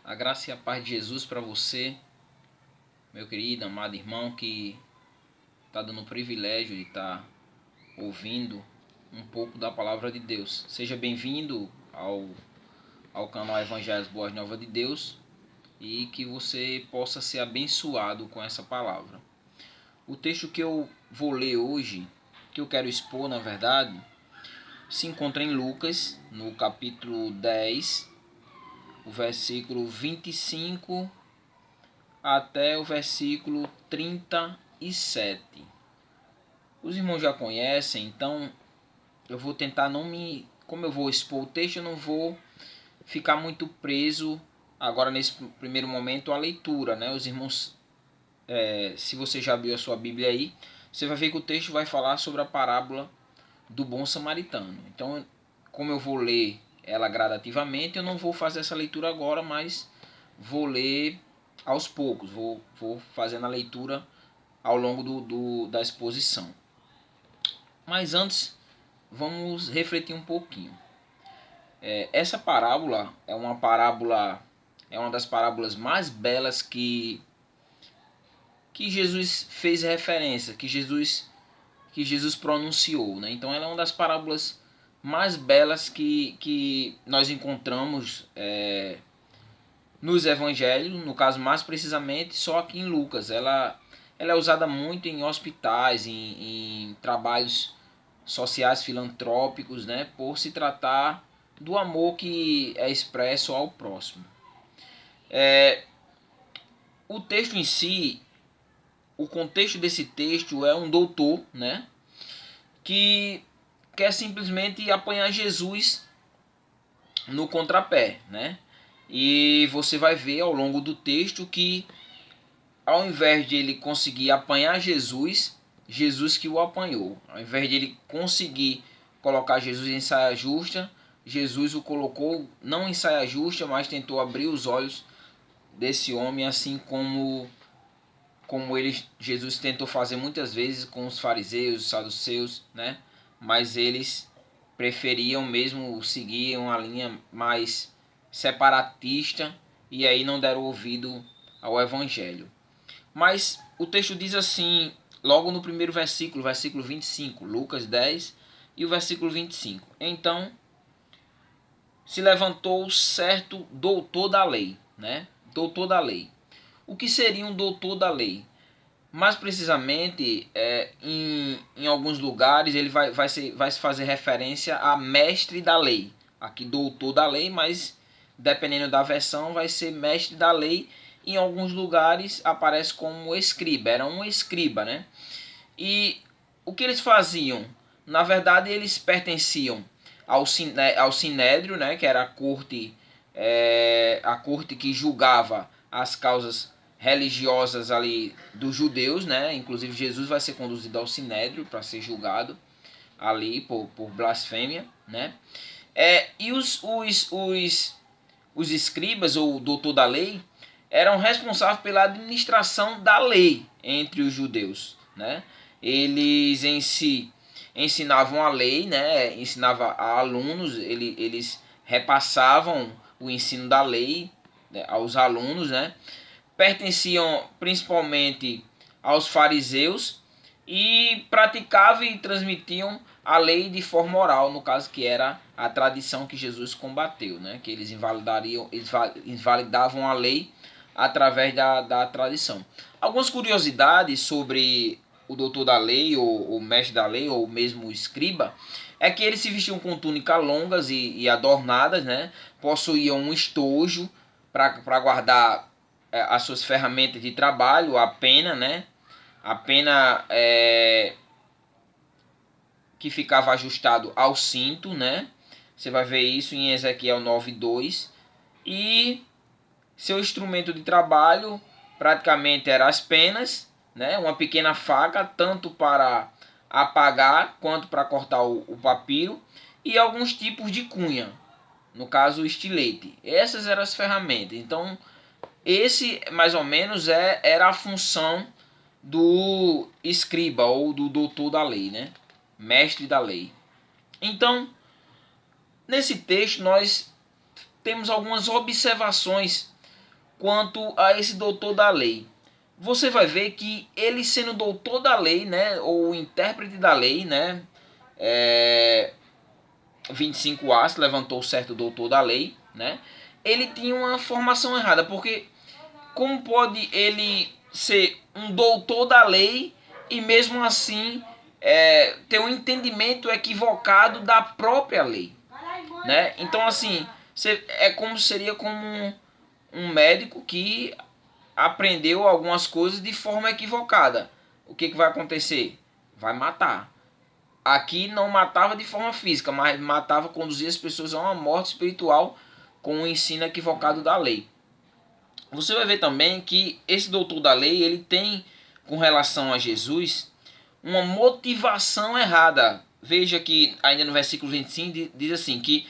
A graça e a paz de Jesus para você, meu querido, amado irmão, que está dando o privilégio de estar ouvindo um pouco da palavra de Deus. Seja bem-vindo ao canal Evangelhos Boas Novas de Deus e que você possa ser abençoado com essa palavra. O texto que eu vou ler hoje, que eu quero expor, na verdade, se encontra em Lucas, no capítulo 10, o versículo 25 até o versículo 37. Os irmãos já conhecem, então eu vou tentar como eu vou expor o texto, eu não vou ficar muito preso agora nesse primeiro momento à leitura, né? Os irmãos, se você já abriu a sua Bíblia aí, você vai ver que o texto vai falar sobre a parábola do bom samaritano. Então, como eu vou ler ela gradativamente, eu não vou fazer essa leitura agora, mas vou ler aos poucos, vou fazendo a leitura ao longo da exposição. Mas antes, vamos refletir um pouquinho. Essa parábola é uma das parábolas mais belas que Jesus fez referência, que Jesus pronunciou, né? Então ela é uma das parábolas mais belas que nós encontramos nos evangelhos, no caso mais precisamente só aqui em Lucas. Ela é usada muito em hospitais, em trabalhos sociais filantrópicos, né? Por se tratar do amor que é expresso ao próximo. O texto em si, o contexto desse texto é um doutor, né? Que quer simplesmente apanhar Jesus no contrapé, né? E você vai ver ao longo do texto que ao invés de ele conseguir apanhar Jesus, Jesus que o apanhou. Ao invés de ele conseguir colocar Jesus em saia justa, Jesus o colocou não em saia justa, mas tentou abrir os olhos desse homem, assim como Jesus tentou fazer muitas vezes com os fariseus, os saduceus, né? Mas eles preferiam mesmo seguir uma linha mais separatista e aí não deram ouvido ao evangelho. Mas o texto diz assim, logo no primeiro versículo, versículo 25, Lucas 10 e o versículo 25. Então se levantou certo doutor da lei, né? Doutor da lei. O que seria um doutor da lei? Mais precisamente, em alguns lugares ele vai se fazer referência a mestre da lei. Aqui doutor da lei, mas dependendo da versão vai ser mestre da lei. Em alguns lugares aparece como escriba, era um escriba, né? E o que eles faziam? Na verdade eles pertenciam ao Sinédrio, né? Que era a corte que julgava as causas religiosas ali dos judeus, né? Inclusive Jesus vai ser conduzido ao Sinédrio para ser julgado ali por blasfêmia, né? E os escribas ou doutor da lei eram responsáveis pela administração da lei entre os judeus, né? Eles em si ensinavam a lei, né? Ensinava a alunos, eles repassavam o ensino da lei, né, aos alunos, né? Pertenciam principalmente aos fariseus e praticavam e transmitiam a lei de forma oral, no caso que era a tradição que Jesus combateu, né? Que eles invalidavam a lei através da tradição. Algumas curiosidades sobre o doutor da lei, ou o mestre da lei, ou mesmo o escriba, é que eles se vestiam com túnicas longas e adornadas, né? Possuíam um estojo para guardar as suas ferramentas de trabalho, a pena, né? A pena que ficava ajustado ao cinto, né? Você vai ver isso em Ezequiel 9:2. E seu instrumento de trabalho praticamente eram as penas, né? Uma pequena faca, tanto para apagar quanto para cortar o papiro, e alguns tipos de cunha, no caso o estilete. Essas eram as ferramentas. Então, esse mais ou menos era a função do escriba ou do doutor da lei, né? Mestre da lei. Então, nesse texto nós temos algumas observações quanto a esse doutor da lei. Você vai ver que ele sendo doutor da lei, né, ou intérprete da lei, né, 25A se levantou certo doutor da lei, né, ele tinha uma formação errada, porque como pode ele ser um doutor da lei e mesmo assim ter um entendimento equivocado da própria lei, né? Então assim, seria como um médico que aprendeu algumas coisas de forma equivocada. O que vai acontecer? Vai matar. Aqui não matava de forma física, mas matava, conduzia as pessoas a uma morte espiritual com o ensino equivocado da lei. Você vai ver também que esse doutor da lei, ele tem, com relação a Jesus, uma motivação errada. Veja que ainda no versículo 25 diz assim, que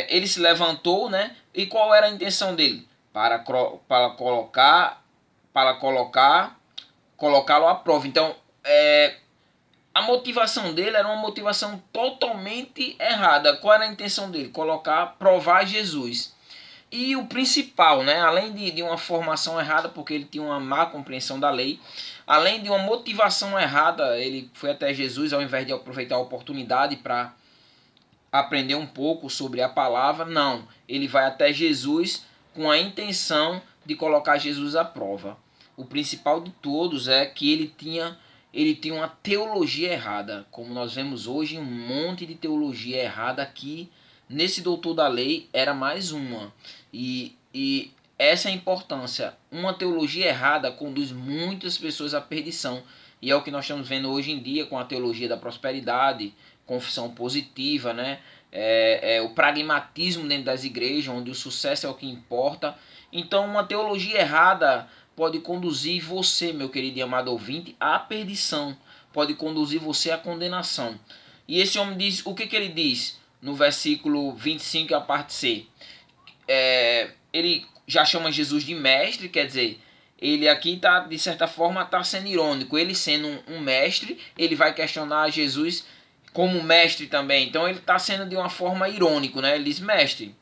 ele se levantou, né? E qual era a intenção dele? Para colocá-lo à prova. Então, a motivação dele era uma motivação totalmente errada. Qual era a intenção dele? Provar Jesus. E o principal, né, além de uma formação errada, porque ele tinha uma má compreensão da lei, além de uma motivação errada, ele foi até Jesus ao invés de aproveitar a oportunidade para aprender um pouco sobre a palavra. Não, ele vai até Jesus com a intenção de colocar Jesus à prova. O principal de todos é que ele tinha uma teologia errada, como nós vemos hoje, um monte de teologia errada aqui. Nesse doutor da lei era mais uma. E essa é a importância. Uma teologia errada conduz muitas pessoas à perdição. E é o que nós estamos vendo hoje em dia com a teologia da prosperidade, confissão positiva, né? O pragmatismo dentro das igrejas, onde o sucesso é o que importa. Então, uma teologia errada pode conduzir você, meu querido e amado ouvinte, à perdição. Pode conduzir você à condenação. E esse homem diz, o que ele diz? No versículo 25, a parte C. Ele já chama Jesus de mestre, quer dizer, ele aqui tá, de certa forma, está sendo irônico. Ele sendo um mestre, ele vai questionar Jesus como mestre também. Então ele está sendo de uma forma irônico, né? Ele diz, mestre,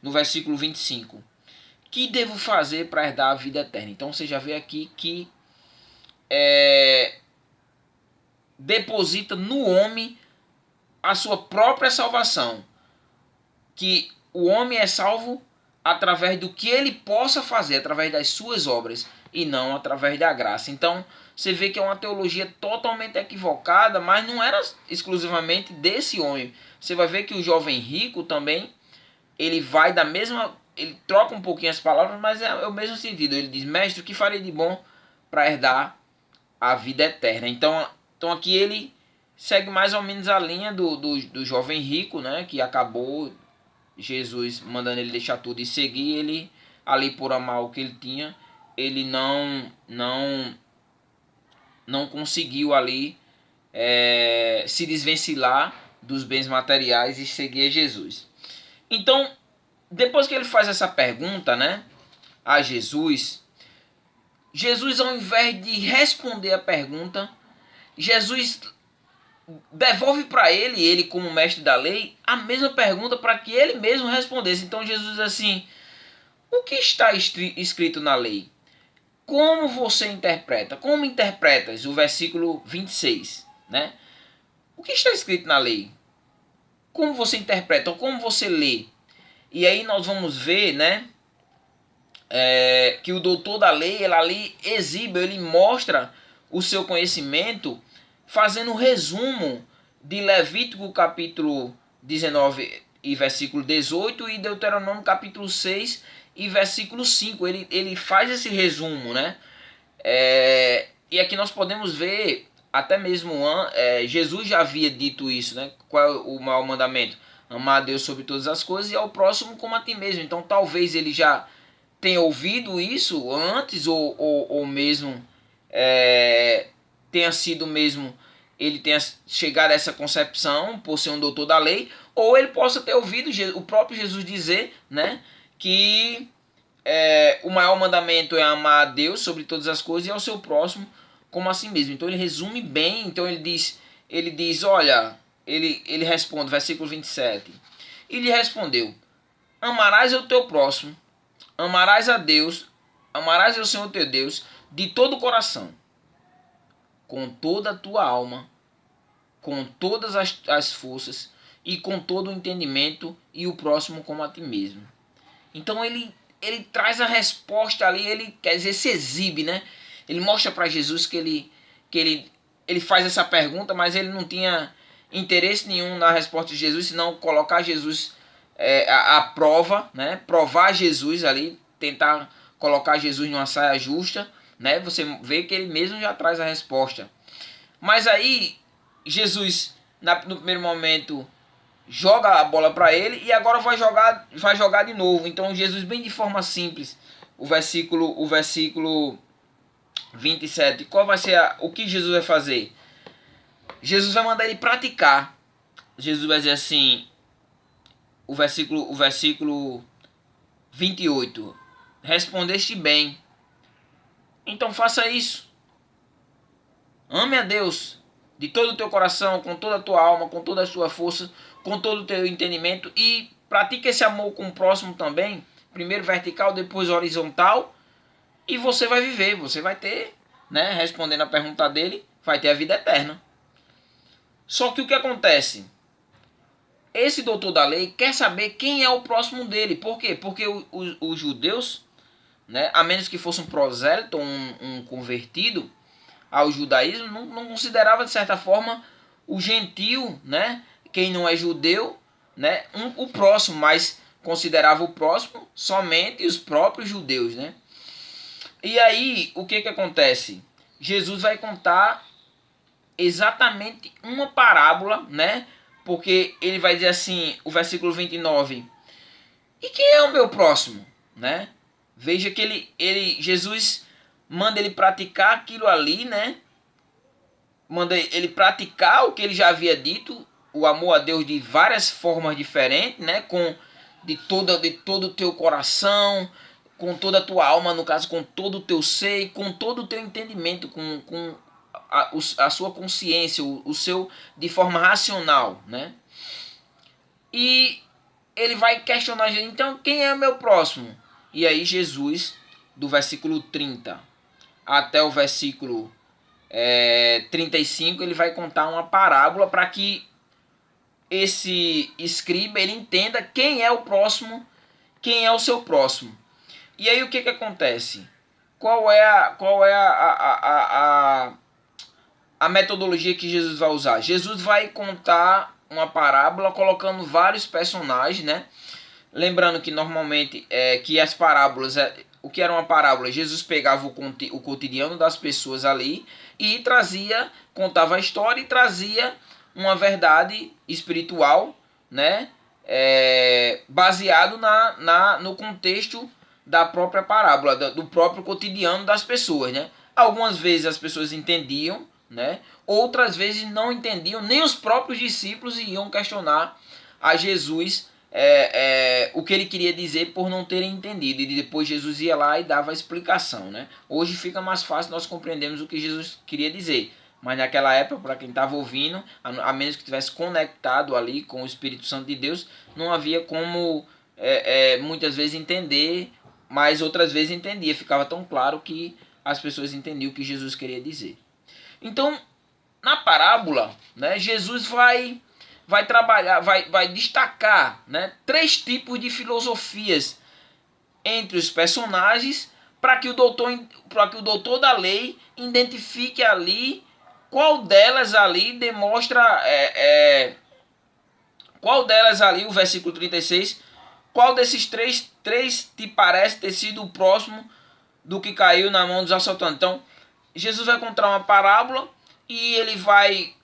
no versículo 25, que devo fazer para herdar a vida eterna? Então você já vê aqui que deposita no homem a sua própria salvação. Que o homem é salvo através do que ele possa fazer, através das suas obras, e não através da graça. Então, você vê que é uma teologia totalmente equivocada, mas não era exclusivamente desse homem. Você vai ver que o jovem rico também, ele vai da mesma... Ele troca um pouquinho as palavras, mas é o mesmo sentido. Ele diz, mestre, o que farei de bom para herdar a vida eterna? Então aqui ele segue mais ou menos a linha do jovem rico, né, que acabou Jesus mandando ele deixar tudo e seguir. Ele, ali por amar o que ele tinha, ele não conseguiu ali se desvencilhar dos bens materiais e seguir Jesus. Então, depois que ele faz essa pergunta, né, a Jesus, ao invés de responder a pergunta, Jesus devolve para ele como mestre da lei, a mesma pergunta para que ele mesmo respondesse. Então Jesus diz assim, o que está escrito na lei? Como você interpreta? Como interpretas o versículo 26, né? O que está escrito na lei? Como você interpreta? Ou como você lê? E aí nós vamos ver, né? Que o doutor da lei, ele ali exibe, ele mostra o seu conhecimento fazendo um resumo de Levítico capítulo 19 e versículo 18 e Deuteronômio capítulo 6 e versículo 5. Ele faz esse resumo, né? E aqui nós podemos ver, até mesmo Jesus já havia dito isso, né? Qual é o maior mandamento? Amar a Deus sobre todas as coisas e ao próximo como a ti mesmo. Então talvez ele já tenha ouvido isso antes ou mesmo tenha sido mesmo, ele tenha chegado a essa concepção por ser um doutor da lei, ou ele possa ter ouvido o próprio Jesus dizer, né, que o maior mandamento é amar a Deus sobre todas as coisas e ao seu próximo como a si mesmo. Então ele resume bem, então ele diz olha, ele responde, versículo 27, e lhe respondeu, amarás o teu próximo, amarás a Deus Amarás ao Senhor teu Deus de todo o coração, com toda a tua alma, com todas as forças e com todo o entendimento, e o próximo como a ti mesmo. Então ele traz a resposta ali, ele quer dizer, se exibe, né? Ele mostra para Jesus que ele faz essa pergunta, mas ele não tinha interesse nenhum na resposta de Jesus, senão colocar Jesus à prova, né? Provar Jesus ali, tentar colocar Jesus numa saia justa, né? Você vê que ele mesmo já traz a resposta. Mas aí Jesus, no primeiro momento, joga a bola para ele e agora vai jogar de novo. Então Jesus, bem de forma simples, o versículo 27, qual vai ser o que Jesus vai fazer? Jesus vai mandar ele praticar. Jesus vai dizer assim, o versículo 28, respondeste bem, então faça isso. Ame a Deus de todo o teu coração, com toda a tua alma, com toda a tua força, com todo o teu entendimento, e pratique esse amor com o próximo também, primeiro vertical, depois horizontal, e você vai viver, você vai ter, né, respondendo a pergunta dele, vai ter a vida eterna. Só que o que acontece? Esse doutor da lei quer saber quem é o próximo dele. Por quê? Porque os judeus, né, a menos que fosse um prosélito, um convertido ao judaísmo, não considerava, de certa forma, o gentil, né, quem não é judeu, né, o próximo, mas considerava o próximo somente os próprios judeus, né? E aí, o que acontece? Jesus vai contar exatamente uma parábola, né? Porque ele vai dizer assim, o versículo 29, e quem é o meu próximo, né? Veja que Jesus manda ele praticar aquilo ali, né? Manda ele praticar o que ele já havia dito, o amor a Deus de várias formas diferentes, né? De todo o teu coração, com toda a tua alma, no caso, com todo o teu ser, com todo o teu entendimento, com a sua consciência, o seu, de forma racional, né? E ele vai questionar, então, quem é o meu próximo? E aí Jesus, do versículo 30 até o versículo 35, ele vai contar uma parábola para que esse escriba ele entenda quem é o próximo, quem é o seu próximo. E aí o que acontece? Qual é a metodologia que Jesus vai usar? Jesus vai contar uma parábola colocando vários personagens, né? Lembrando que normalmente que as parábolas, o que era uma parábola? Jesus pegava o cotidiano das pessoas ali e contava a história e trazia uma verdade espiritual, né? Baseado no contexto da própria parábola, do próprio cotidiano das pessoas, né? Algumas vezes as pessoas entendiam, né? Outras vezes não entendiam, nem os próprios discípulos iam questionar a Jesus o que ele queria dizer por não terem entendido, e depois Jesus ia lá e dava a explicação, né? Hoje fica mais fácil nós compreendermos o que Jesus queria dizer, mas naquela época, para quem estava ouvindo, a menos que tivesse conectado ali com o Espírito Santo de Deus, não havia como muitas vezes entender, mas outras vezes entendia, ficava tão claro que as pessoas entendiam o que Jesus queria dizer. Então, na parábola, né, Jesus vai trabalhar, vai destacar, né, 3 tipos de filosofias entre os personagens para que o doutor da lei identifique ali qual delas ali demonstra, qual delas ali, o versículo 36, qual desses três te parece ter sido o próximo do que caiu na mão dos assaltantes. Então, Jesus vai contar uma parábola e ele vai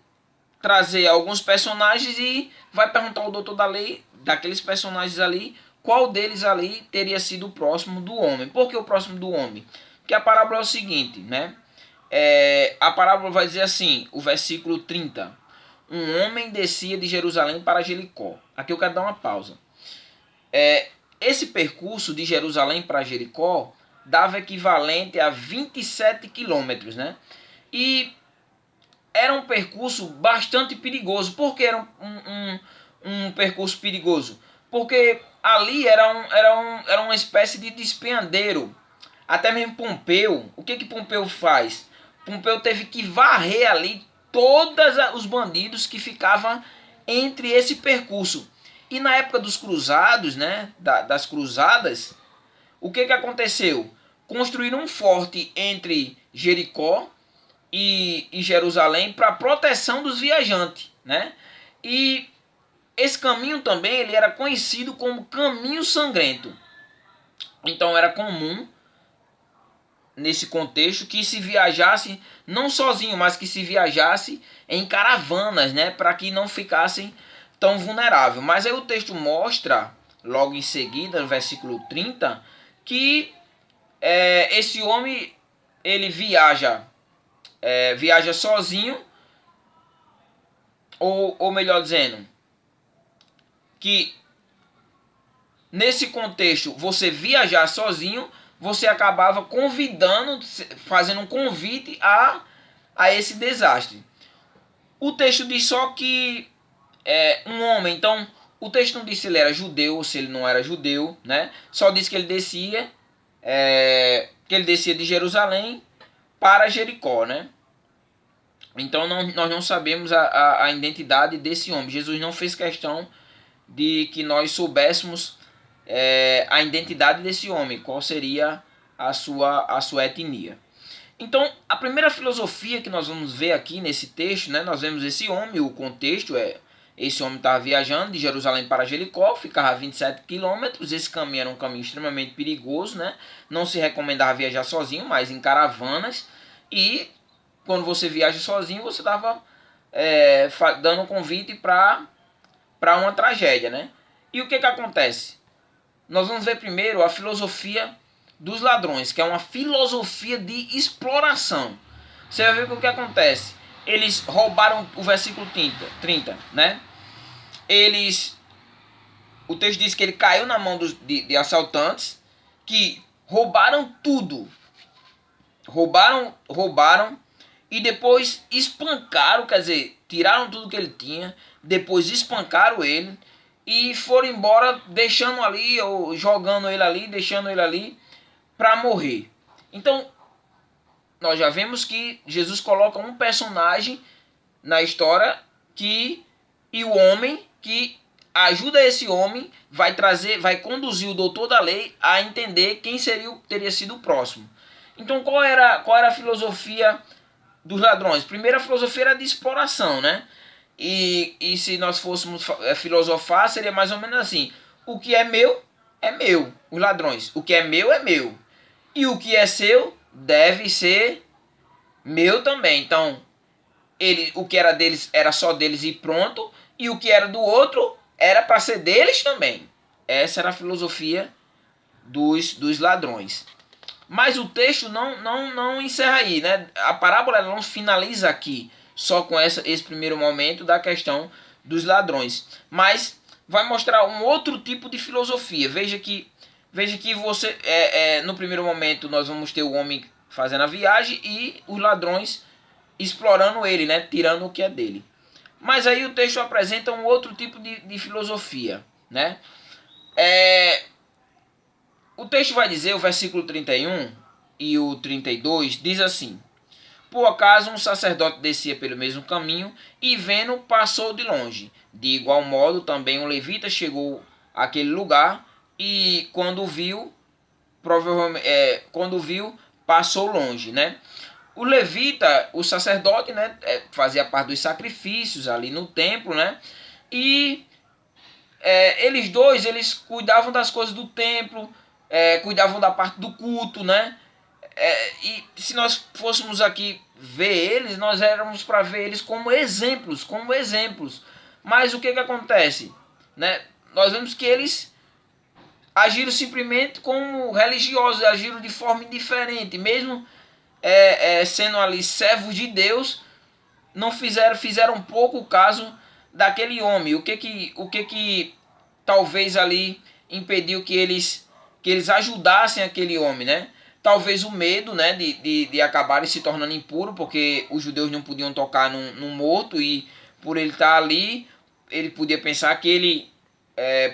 trazer alguns personagens e vai perguntar ao doutor da lei, daqueles personagens ali, qual deles ali teria sido o próximo do homem. Por que o próximo do homem? Porque a parábola é o seguinte, né? A parábola vai dizer assim, o versículo 30. Um homem descia de Jerusalém para Jericó. Aqui eu quero dar uma pausa. Esse percurso de Jerusalém para Jericó dava equivalente a 27 quilômetros, né? E era um percurso bastante perigoso. Por que era um percurso perigoso? Porque ali era uma espécie de despenhadeiro. até mesmo Pompeu, o que que Pompeu faz? Pompeu teve que varrer ali todos os bandidos que ficavam entre esse percurso. E na época dos cruzados, né, das cruzadas, o que que aconteceu? Construíram um forte entre Jericó e Jerusalém para proteção dos viajantes, né? E esse caminho também ele era conhecido como caminho sangrento. Então era comum nesse contexto que se viajasse não sozinho, mas que se viajasse em caravanas, né, para que não ficassem tão vulneráveis. Mas aí o texto mostra logo em seguida, no versículo 30, que esse homem ele viaja sozinho, ou melhor dizendo, que nesse contexto você viajar sozinho, você acabava convidando, fazendo um convite a esse desastre. O texto diz só que um homem, então o texto não diz se ele era judeu ou se ele não era judeu, né? Só diz que ele descia, de Jerusalém para Jericó, né? Então nós não sabemos a identidade desse homem. Jesus não fez questão de que nós soubéssemos a identidade desse homem, qual seria a sua etnia. Então, a primeira filosofia que nós vamos ver aqui nesse texto, né, nós vemos esse homem, o contexto esse homem estava viajando de Jerusalém para Jericó, ficava a 27 quilômetros, esse caminho era um caminho extremamente perigoso, né, não se recomendava viajar sozinho, mas em caravanas, e quando você viaja sozinho, você estava dando um convite para uma tragédia, né? E o que acontece? Nós vamos ver primeiro a filosofia dos ladrões, que é uma filosofia de exploração. Você vai ver o que acontece. Eles roubaram o versículo 30, né? O texto diz que ele caiu na mão de assaltantes que roubaram tudo. Roubaram e depois espancaram, quer dizer, tiraram tudo que ele tinha, depois espancaram ele e foram embora, deixando ali, ou jogando ele ali, deixando ele ali para morrer. Então, nós já vemos que Jesus coloca um personagem na história e o homem que ajuda esse homem vai conduzir o doutor da lei a entender quem teria sido o próximo. Então, qual era a filosofia dos ladrões? Primeiro, a filosofia era de exploração, né? E se nós fôssemos filosofar, seria mais ou menos assim: o que é meu, é meu. Os ladrões, o que é meu, é meu. E o que é seu, deve ser meu também. Então, o que era deles, era só deles e pronto. E o que era do outro, era para ser deles também. Essa era a filosofia dos ladrões. Mas o texto não encerra aí, né? A parábola ela não finaliza aqui só com esse primeiro momento da questão dos ladrões, mas vai mostrar um outro tipo de filosofia. Veja que você no primeiro momento nós vamos ter o homem fazendo a viagem e os ladrões explorando ele, né? Tirando o que é dele. Mas aí o texto apresenta um outro tipo de filosofia, né? O texto vai dizer, o versículo 31 e o 32, diz assim: por acaso um sacerdote descia pelo mesmo caminho e vendo passou de longe. De igual modo também um levita chegou àquele lugar e quando viu, passou longe, né? O levita, o sacerdote, né, fazia parte dos sacrifícios ali no templo, né? E eles cuidavam das coisas do templo, cuidavam da parte do culto, né? E se nós fôssemos aqui ver eles, nós éramos para ver eles como exemplos. Mas o que acontece? Né? Nós vemos que eles agiram simplesmente como religiosos, agiram de forma indiferente, mesmo sendo ali servos de Deus, não fizeram pouco caso daquele homem. O que talvez ali impediu que eles ajudassem aquele homem, né? Talvez o medo, né, de acabarem se tornando impuro, porque os judeus não podiam tocar num morto, e por ele estar ali, ele podia pensar que ele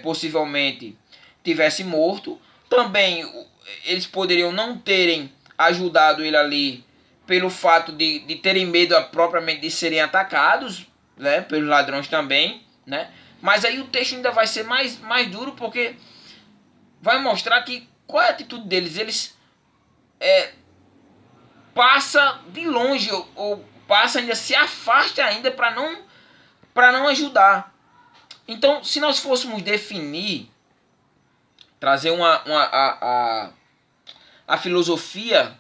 possivelmente tivesse morto. Também eles poderiam não terem ajudado ele ali pelo fato de terem medo propriamente de serem atacados, né, pelos ladrões também, né? Mas aí o texto ainda vai ser mais duro, porque vai mostrar que qual é a atitude deles. Eles passa de longe, ou passa ainda, se afasta ainda para não ajudar. Então, se nós fôssemos definir, trazer a filosofia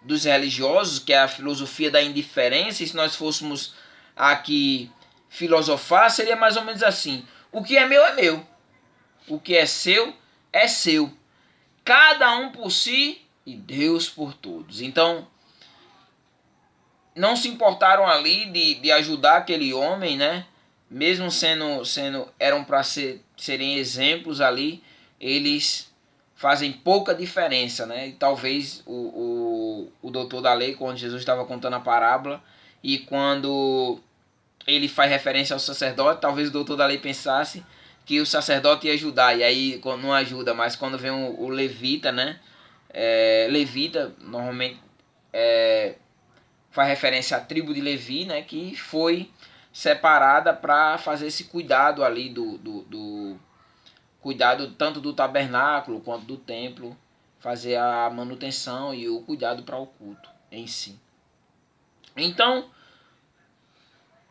dos religiosos, que é a filosofia da indiferença, e se nós fôssemos aqui filosofar, seria mais ou menos assim: o que é meu é meu, o que é seu, cada um por si e Deus por todos. Então, não se importaram ali de ajudar aquele homem, né? Mesmo sendo eram para serem exemplos ali, eles fazem pouca diferença, né? E talvez o doutor da lei, quando Jesus estava contando a parábola, e quando ele faz referência ao sacerdote, talvez o doutor da lei pensasse que o sacerdote ia ajudar, e aí não ajuda, mas quando vem o levita, né? Levita, normalmente faz referência à tribo de Levi, né? Que foi separada para fazer esse cuidado ali do cuidado tanto do tabernáculo quanto do templo, fazer a manutenção e o cuidado para o culto em si. Então,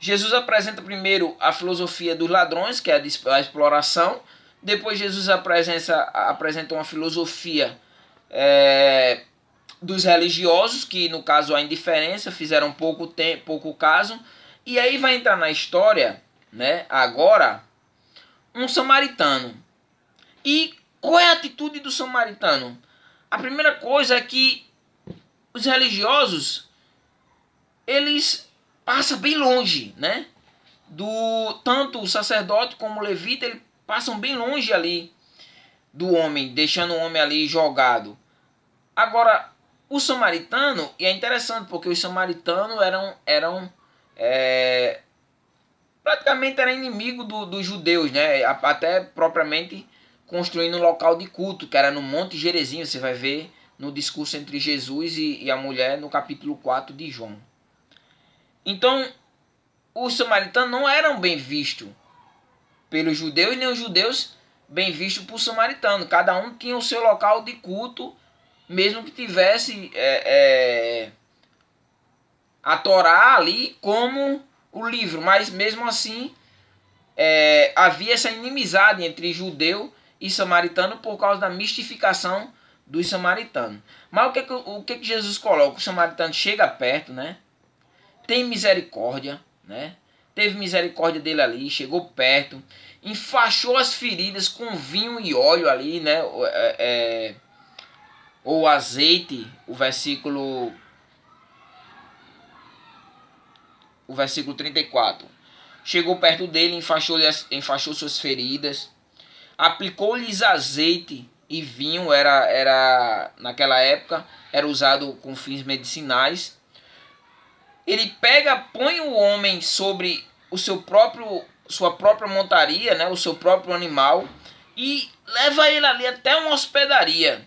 Jesus apresenta primeiro a filosofia dos ladrões, que é a exploração. Depois Jesus apresenta uma filosofia dos religiosos, que no caso a indiferença, fizeram pouco caso. E aí vai entrar na história, né, agora, um samaritano. E qual é a atitude do samaritano? A primeira coisa é que os religiosos, eles passam bem longe, né? Tanto o sacerdote como o levita, eles passam bem longe ali do homem, deixando o homem ali jogado. Agora, o samaritano, e é interessante porque os samaritanos eram praticamente era inimigo dos judeus, né? Até propriamente construindo um local de culto, que era no Monte Gerizim. Você vai ver no discurso entre Jesus e a mulher no capítulo 4 de João. Então, os samaritanos não eram bem vistos pelos judeus, nem os judeus bem vistos por samaritano. Cada um tinha o seu local de culto, mesmo que tivesse a Torá ali como o livro, mas mesmo assim havia essa inimizade entre judeu e samaritano por causa da mistificação dos samaritanos. Mas o que Jesus coloca? O samaritano chega perto, né? Tem misericórdia, né? Teve misericórdia dele ali, chegou perto, enfaixou as feridas com vinho e óleo ali, né? Ou azeite, o versículo 34. Chegou perto dele, enfaixou suas feridas, aplicou-lhes azeite e vinho, naquela época, era usado com fins medicinais. Ele põe o homem sobre sua própria montaria, né, o seu próprio animal, e leva ele ali até uma hospedaria.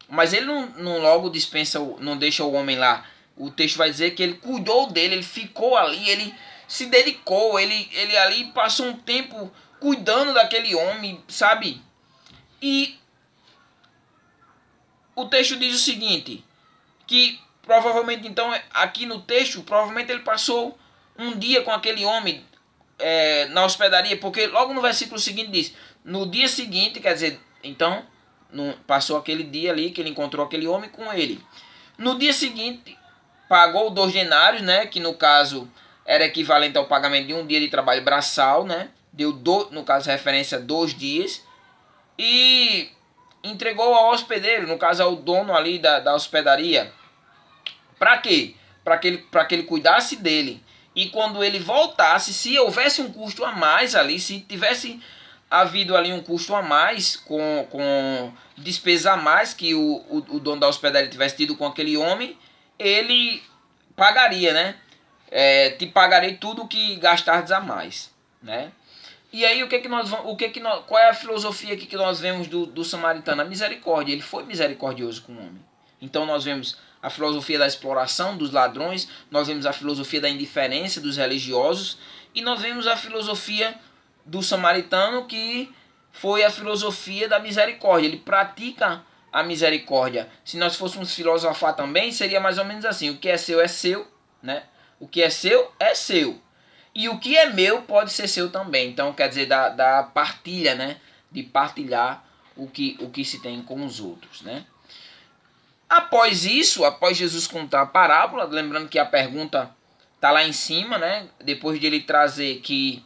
Mas ele não logo dispensa, não deixa o homem lá. O texto vai dizer que ele cuidou dele, ele ficou ali, ele se dedicou, ele ali passou um tempo cuidando daquele homem, sabe? E o texto diz o seguinte, que provavelmente então, aqui no texto, provavelmente ele passou um dia com aquele homem na hospedaria, porque logo no versículo seguinte diz, no dia seguinte, quer dizer, então, passou aquele dia ali que ele encontrou aquele homem com ele. No dia seguinte, pagou 2 denários, né, que no caso era equivalente ao pagamento de um dia de trabalho braçal, né, deu, no caso, referência a 2 dias, e entregou ao hospedeiro, no caso ao dono ali da hospedaria. Para quê? Para que ele cuidasse dele. E quando ele voltasse, se houvesse um custo a mais ali, se tivesse havido ali um custo a mais, com despesa a mais que o dono da hospedaria tivesse tido com aquele homem, ele pagaria, né? Te pagarei tudo o que gastardes a mais, né? E aí qual é a filosofia aqui que nós vemos do samaritano? A misericórdia. Ele foi misericordioso com o homem. Então nós vemos a filosofia da exploração dos ladrões, nós vemos a filosofia da indiferença dos religiosos e nós vemos a filosofia do samaritano, que foi a filosofia da misericórdia. Ele pratica a misericórdia. Se nós fôssemos filosofar também, seria mais ou menos assim: o que é seu, né? O que é seu. E o que é meu pode ser seu também. Então, quer dizer, da partilha, né? De partilhar o que se tem com os outros, né? Após isso, após Jesus contar a parábola, lembrando que a pergunta está lá em cima, né? Depois de ele trazer que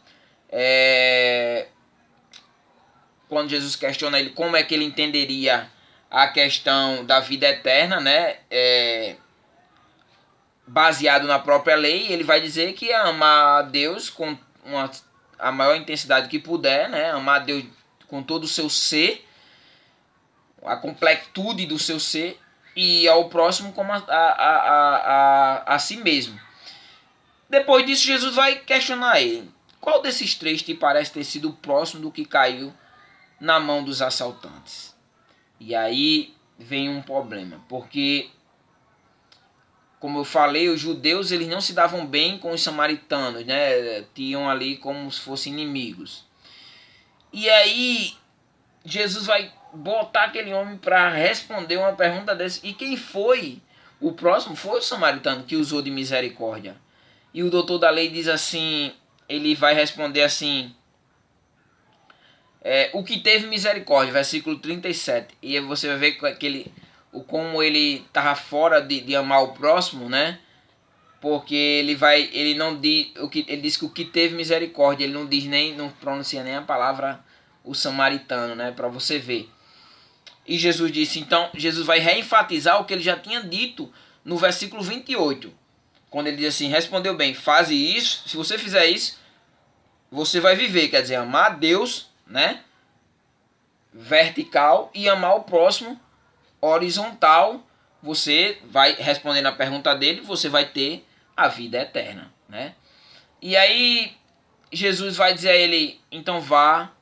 quando Jesus questiona ele como é que ele entenderia a questão da vida eterna, né? Baseado na própria lei, ele vai dizer que é amar a Deus com a maior intensidade que puder, né? Amar a Deus com todo o seu ser, a completude do seu ser, e ao próximo como a si mesmo. Depois disso, Jesus vai questionar ele: qual desses três te parece ter sido o próximo do que caiu na mão dos assaltantes? E aí vem um problema, porque, como eu falei, os judeus eles não se davam bem com os samaritanos, né? Tinham ali como se fossem inimigos. E aí Jesus vai botar aquele homem para responder uma pergunta dessa. E quem foi o próximo? Foi o samaritano que usou de misericórdia. E o doutor da lei diz assim, ele vai responder assim: o que teve misericórdia, versículo 37. E aí você vai ver que como ele estava fora de amar o próximo, né? Porque ele não diz, ele diz que o que teve misericórdia, ele não diz não pronuncia nem a palavra o samaritano, né? Para você ver. E Jesus disse, então, Jesus vai reenfatizar o que ele já tinha dito no versículo 28. Quando ele diz assim: respondeu bem, faze isso, se você fizer isso, você vai viver. Quer dizer, amar a Deus, né? Vertical, e amar o próximo horizontal. Você vai respondendo a pergunta dele, você vai ter a vida eterna, né? E aí Jesus vai dizer a ele: então vá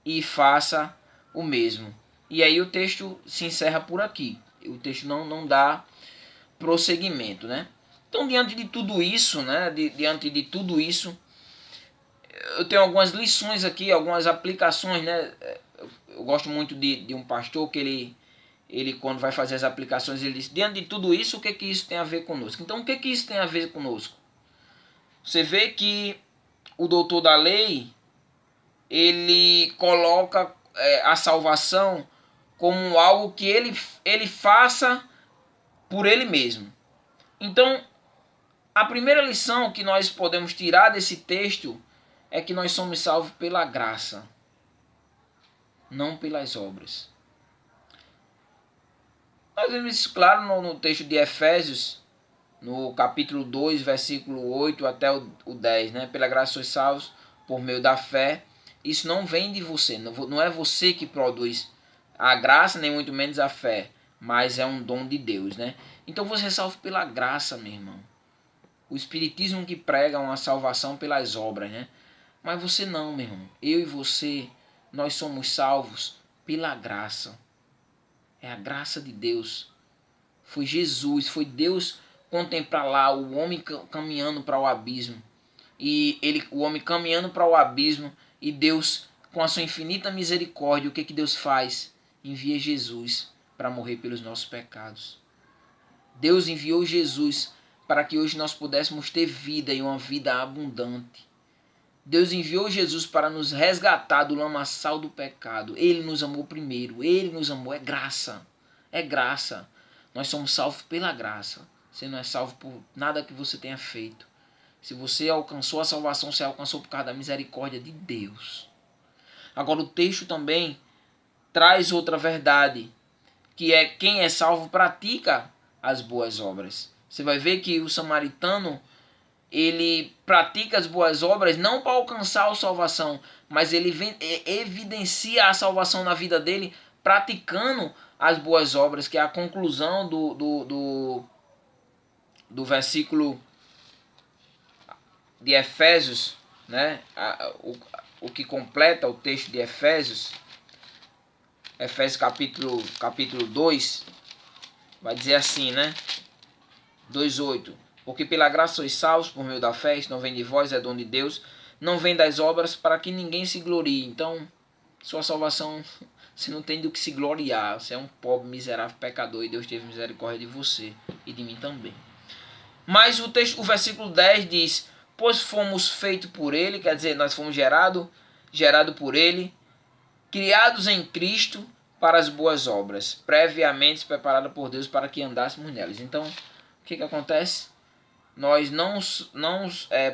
e faça o mesmo. E aí o texto se encerra por aqui. O texto não dá prosseguimento, né? Então, diante de tudo isso, né? Diante de tudo isso, eu tenho algumas lições aqui, algumas aplicações, né? Eu gosto muito de um pastor que ele quando vai fazer as aplicações, ele diz: diante de tudo isso, o que isso tem a ver conosco? Então, o que isso tem a ver conosco? Você vê que o doutor da lei, ele coloca a salvação como algo que ele faça por ele mesmo. Então, a primeira lição que nós podemos tirar desse texto é que nós somos salvos pela graça, não pelas obras. Nós vemos isso claro no texto de Efésios, no capítulo 2, versículo 8 até o 10, né? Pela graça sois salvos por meio da fé. Isso não vem de você, não é você que produz a graça, nem muito menos a fé, mas é um dom de Deus, né? Então você é salvo pela graça, meu irmão. O espiritismo que prega uma salvação pelas obras, né? Mas você não, meu irmão. Eu e você, nós somos salvos pela graça. É a graça de Deus. Foi Jesus, foi Deus contemplar lá o homem caminhando para o abismo. E o homem caminhando para o abismo, e Deus, com a sua infinita misericórdia, o que Deus faz? Envia Jesus para morrer pelos nossos pecados. Deus enviou Jesus para que hoje nós pudéssemos ter vida, e uma vida abundante. Deus enviou Jesus para nos resgatar do lamaçal do pecado. Ele nos amou primeiro. Ele nos amou. É graça. É graça. Nós somos salvos pela graça. Você não é salvo por nada que você tenha feito. Se você alcançou a salvação, você alcançou por causa da misericórdia de Deus. Agora o texto também traz outra verdade, que é: quem é salvo pratica as boas obras. Você vai ver que o samaritano, ele pratica as boas obras não para alcançar a salvação, mas ele evidencia a salvação na vida dele praticando as boas obras, que é a conclusão do versículo de Efésios, né? o que completa o texto de Efésios, Efésios capítulo 2, vai dizer assim, né? 2:8. Porque pela graça sois salvos por meio da fé, isto não vem de vós, é dom de Deus, não vem das obras para que ninguém se glorie. Então, sua salvação, você não tem do que se gloriar. Você é um pobre, miserável pecador e Deus teve misericórdia de você e de mim também. Mas o versículo 10 diz: pois fomos feitos por ele, quer dizer, nós fomos gerado por ele, criados em Cristo para as boas obras, previamente preparadas por Deus para que andássemos nelas. Então, o que acontece? Nós não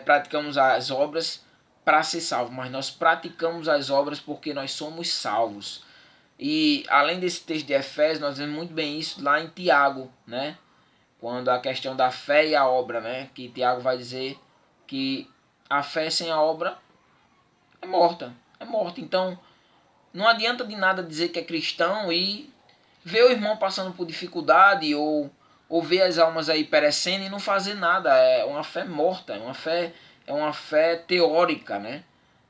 praticamos as obras para ser salvos, mas nós praticamos as obras porque nós somos salvos. E além desse texto de Efésios, nós vemos muito bem isso lá em Tiago, né? Quando a questão da fé e a obra, né? Que Tiago vai dizer que a fé sem a obra é morta. É morta. Então, não adianta de nada dizer que é cristão e ver o irmão passando por dificuldade ou ver as almas aí perecendo e não fazer nada. É uma fé morta, é uma fé teórica, né?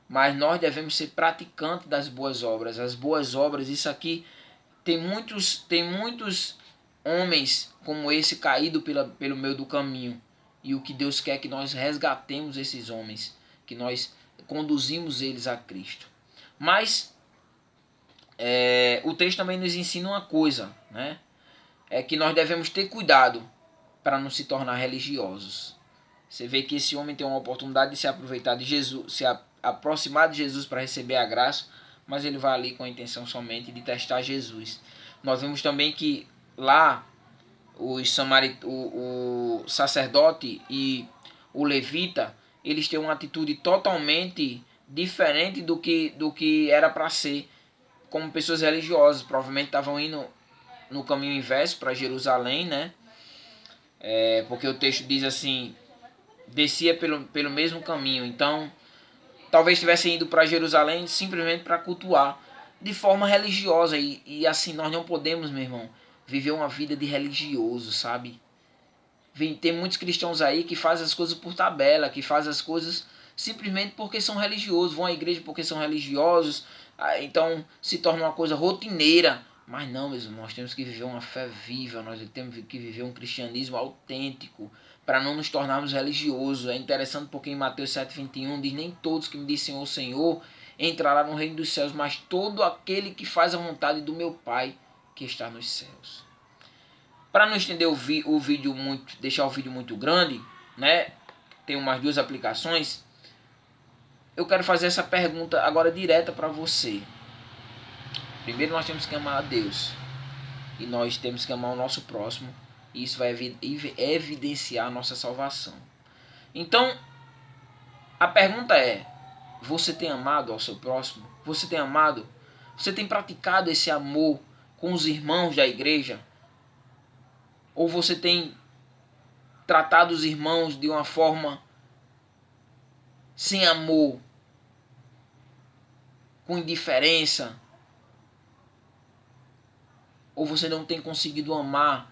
Mas nós devemos ser praticantes das boas obras. As boas obras, isso aqui tem muitos homens como esse caído pelo meio do caminho. E o que Deus quer é que nós resgatemos esses homens, que nós conduzimos eles a Cristo. Mas o texto também nos ensina uma coisa, né? É que nós devemos ter cuidado para não se tornar religiosos. Você vê que esse homem tem uma oportunidade de se aproveitar de Jesus, se aproximar de Jesus para receber a graça, mas ele vai ali com a intenção somente de testar Jesus. Nós vemos também que lá o sacerdote e o levita, eles têm uma atitude totalmente diferente do que era para ser, como pessoas religiosas. Provavelmente estavam indo no caminho inverso para Jerusalém, né? Porque o texto diz assim, descia pelo mesmo caminho. Então, talvez tivessem ido para Jerusalém simplesmente para cultuar de forma religiosa. E assim, nós não podemos, meu irmão, viver uma vida de religioso, sabe? Tem muitos cristãos aí que fazem as coisas por tabela, que fazem as coisas simplesmente porque são religiosos, vão à igreja porque são religiosos, então se torna uma coisa rotineira. Mas não, mesmo, nós temos que viver uma fé viva, nós temos que viver um cristianismo autêntico, para não nos tornarmos religiosos. É interessante porque em Mateus 7,21 diz: nem todos que me dizem Senhor, Senhor entrará no reino dos céus, mas todo aquele que faz a vontade do meu Pai que está nos céus. Para não estender o vídeo muito, deixar o vídeo muito grande, né? Tem umas duas aplicações. Eu quero fazer essa pergunta agora direta para você. Primeiro nós temos que amar a Deus e nós temos que amar o nosso próximo. E isso vai evidenciar a nossa salvação. Então, a pergunta é: você tem amado ao seu próximo? Você tem amado? Você tem praticado esse amor com os irmãos da igreja? Ou você tem tratado os irmãos de uma forma sem amor, com indiferença? Ou você não tem conseguido amar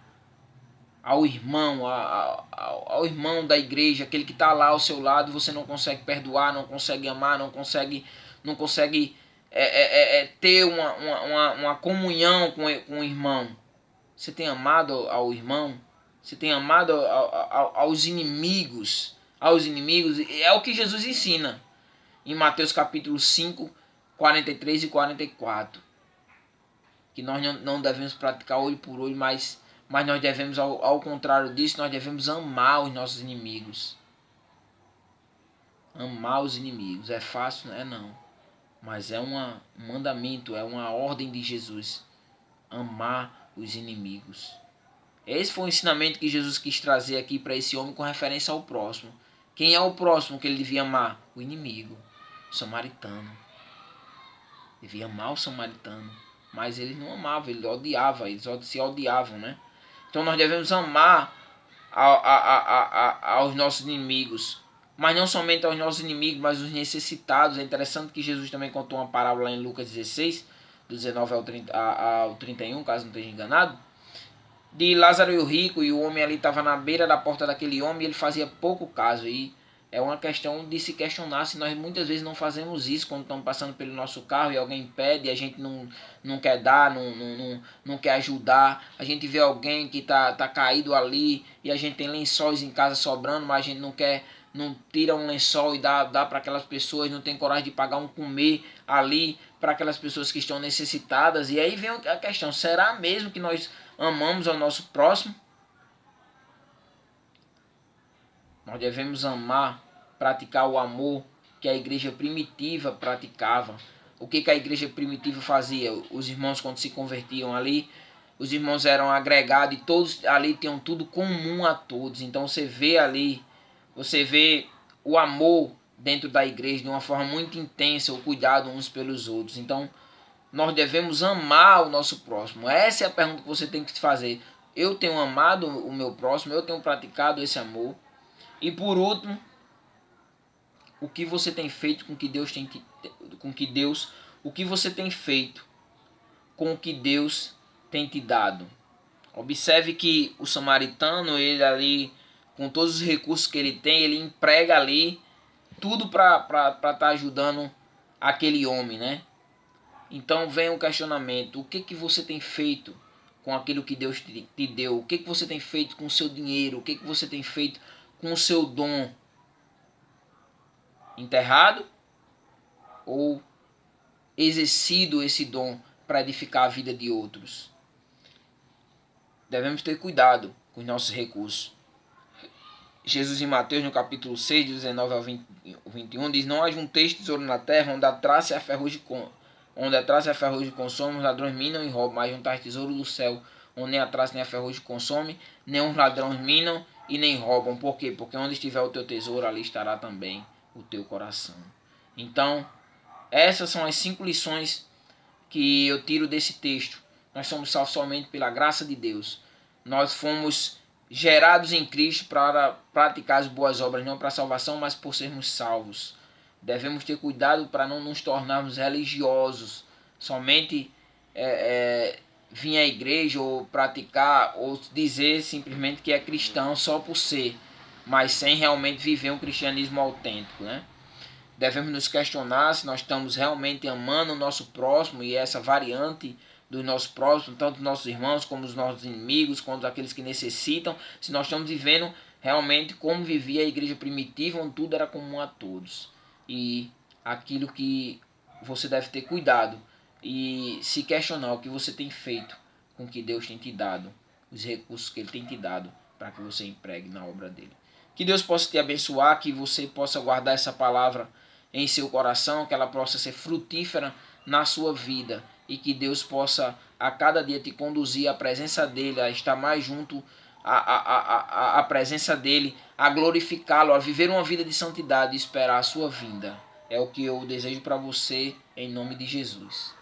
ao irmão, ao irmão da igreja, aquele que está lá ao seu lado, você não consegue perdoar, não consegue amar, não consegue ter uma comunhão com o irmão? Você tem amado ao irmão? Você tem amado aos inimigos? É o que Jesus ensina em Mateus capítulo 5, 43 e 44. Que nós não devemos praticar olho por olho, mas nós devemos, ao contrário disso, nós devemos amar os nossos inimigos. Amar os inimigos. É fácil? Não é não. Mas é um mandamento, é uma ordem de Jesus. Amar os inimigos. Esse foi o ensinamento que Jesus quis trazer aqui para esse homem com referência ao próximo. Quem é o próximo que ele devia amar? O inimigo, o samaritano. Devia amar o samaritano. Mas eles não amavam, ele odiava, eles se odiavam, né? Então nós devemos amar aos nossos inimigos. Mas não somente aos nossos inimigos, mas os necessitados. É interessante que Jesus também contou uma parábola em Lucas 16, do 19 ao 31, caso não esteja enganado, de Lázaro e o rico, e o homem ali estava na beira da porta daquele homem e ele fazia pouco caso. E É uma questão de se questionar se nós muitas vezes não fazemos isso quando estamos passando pelo nosso carro e alguém pede e a gente não quer dar, não quer ajudar. A gente vê alguém que tá caído ali e a gente tem lençóis em casa sobrando, mas a gente não tira um lençol e dá para aquelas pessoas, não tem coragem de pagar um comer ali para aquelas pessoas que estão necessitadas. E aí vem a questão, será mesmo que nós amamos ao nosso próximo? Nós devemos amar, praticar o amor que a igreja primitiva praticava. O que a igreja primitiva fazia? Os irmãos, quando se convertiam ali, os irmãos eram agregados e todos ali tinham tudo comum a todos. Então você vê ali, você vê o amor dentro da igreja de uma forma muito intensa, o cuidado uns pelos outros. Então nós devemos amar o nosso próximo. Essa é a pergunta que você tem que se fazer. Eu tenho amado o meu próximo, eu tenho praticado esse amor. E por último, o que você tem feito com que Deus o que você tem feito com o que Deus tem te dado? Observe que o samaritano, ele ali, com todos os recursos que ele tem, ele emprega ali tudo para estar ajudando aquele homem, né? Então vem o questionamento, o que você tem feito com aquilo que Deus te deu? O que você tem feito com o seu dinheiro? O que você tem feito com o seu dom? Enterrado ou exercido esse dom para edificar a vida de outros? Devemos ter cuidado com os nossos recursos. Jesus em Mateus, no capítulo 6, de 19 ao 21, diz: Não ajunteis tesouro na terra, onde a traça e a ferrugem consomem, os ladrões minam e roubam, mas juntais tesouro do céu, onde nem a traça nem a ferrugem consome, nem os ladrões minam e nem roubam. Por quê? Porque onde estiver o teu tesouro, ali estará também o teu coração. Então, essas são as 5 lições que eu tiro desse texto. Nós somos salvos somente pela graça de Deus. Nós fomos gerados em Cristo para praticar as boas obras, não para a salvação, mas por sermos salvos. Devemos ter cuidado para não nos tornarmos religiosos, somente vir à igreja ou praticar ou dizer simplesmente que é cristão só por ser, mas sem realmente viver um cristianismo autêntico, né? Devemos nos questionar se nós estamos realmente amando o nosso próximo e essa variante do nosso próximo, tanto os nossos irmãos como os nossos inimigos, como aqueles que necessitam, se nós estamos vivendo realmente como vivia a igreja primitiva, onde tudo era comum a todos. E aquilo que você deve ter cuidado e se questionar o que você tem feito com o que Deus tem te dado, os recursos que Ele tem te dado para que você empregue na obra dele. Que Deus possa te abençoar, que você possa guardar essa palavra em seu coração, que ela possa ser frutífera na sua vida e que Deus possa a cada dia te conduzir à presença dele, a estar mais junto à presença dele, a glorificá-lo, a viver uma vida de santidade e esperar a sua vinda. É o que eu desejo para você em nome de Jesus.